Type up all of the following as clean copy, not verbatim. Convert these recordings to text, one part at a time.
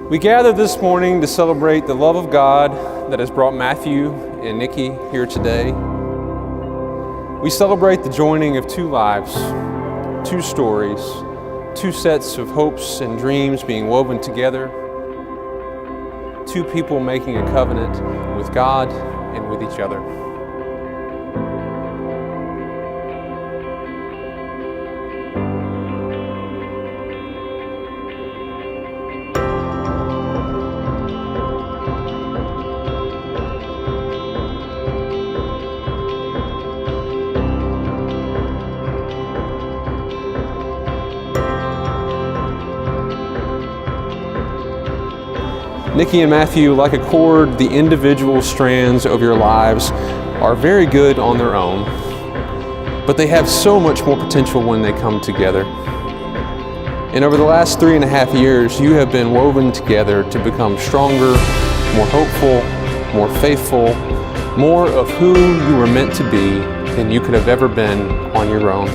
We gather this morning to celebrate the love of God that has brought Matthew and Nikki here today. We celebrate the joining of two lives, two stories, two sets of hopes and dreams being woven together, two people making a covenant with God and with each other. Nikki and Matthew, like a cord, the individual strands of your lives are very good on their own, but they have so much more potential when they come together. And over the last 3.5 years, you have been woven together to become stronger, more hopeful, more faithful, more of who you were meant to be than you could have ever been on your own.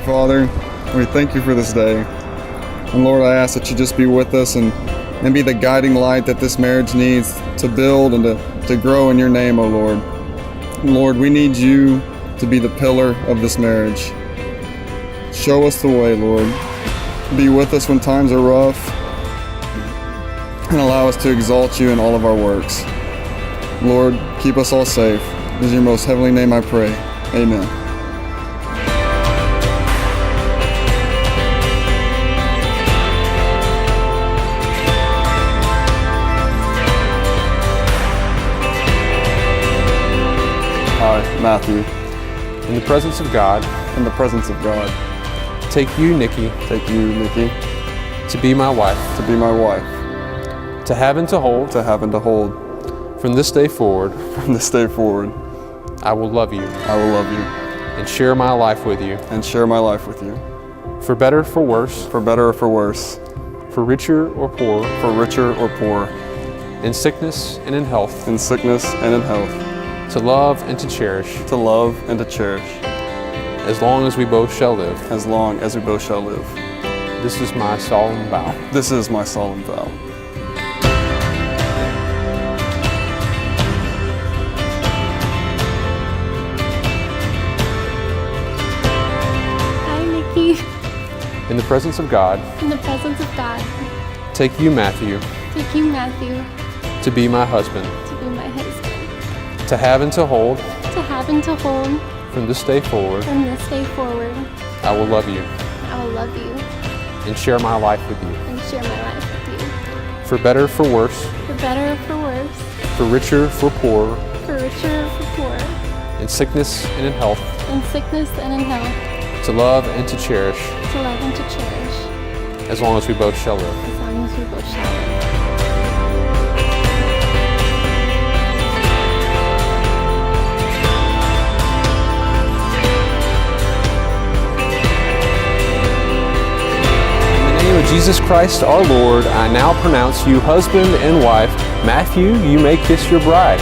Father, we thank you for this day. And Lord, I ask that you just be with us and be the guiding light that this marriage needs to build and to grow in your name, O Lord. And Lord, we need you to be the pillar of this marriage. Show us the way, Lord. Be with us when times are rough and allow us to exalt you in all of our works. Lord, keep us all safe. In your most heavenly name I pray. Amen. Matthew. In the presence of God. In the presence of God. Take you, Nikki. Take you, Nikki. To be my wife. To be my wife. To have and to hold. To have and to hold. From this day forward. From this day forward. I will love you. I will love you. And share my life with you. And share my life with you. For better, for worse. For better or for worse. For richer or poor. For richer or poor. In sickness and in health. In sickness and in health. To love and to cherish. To love and to cherish. As long as we both shall live. As long as we both shall live. This is my solemn vow. This is my solemn vow. Hi, Nikki. In the presence of God. In the presence of God. Take you, Matthew. Take you, Matthew. To be my husband. To be my husband. To have and to hold. To have and to hold. From this day forward. From this day forward. I will love you. I will love you. And share my life with you. And share my life with you. For better, for worse. For better or for worse. For richer, for poor. For richer or for poor. In sickness and in health. In sickness and in health. To love and to cherish. To love and to cherish. As long as we both shall live. As long as we both shall live. Jesus Christ our Lord, I now pronounce you husband and wife. Matthew, you may kiss your bride.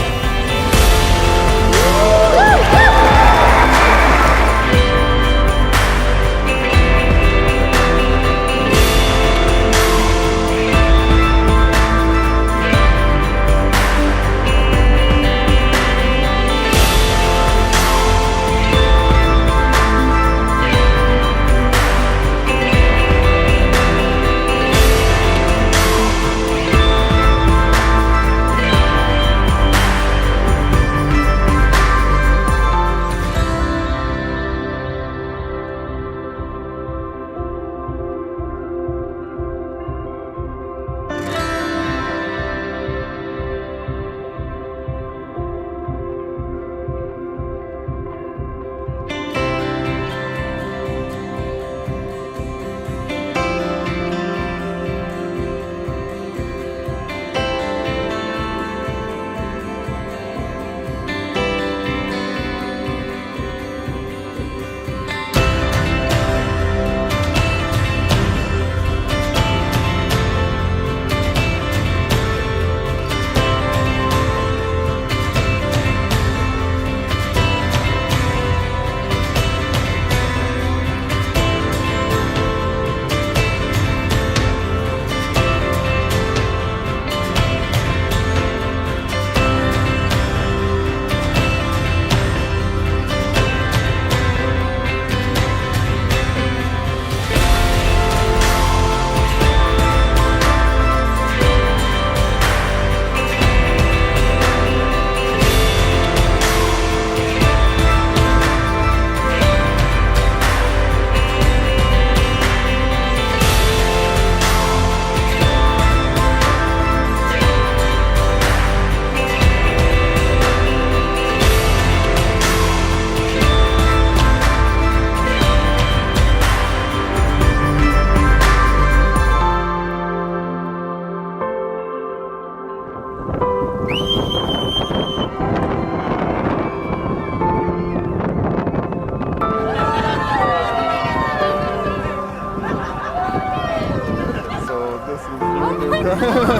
Amen.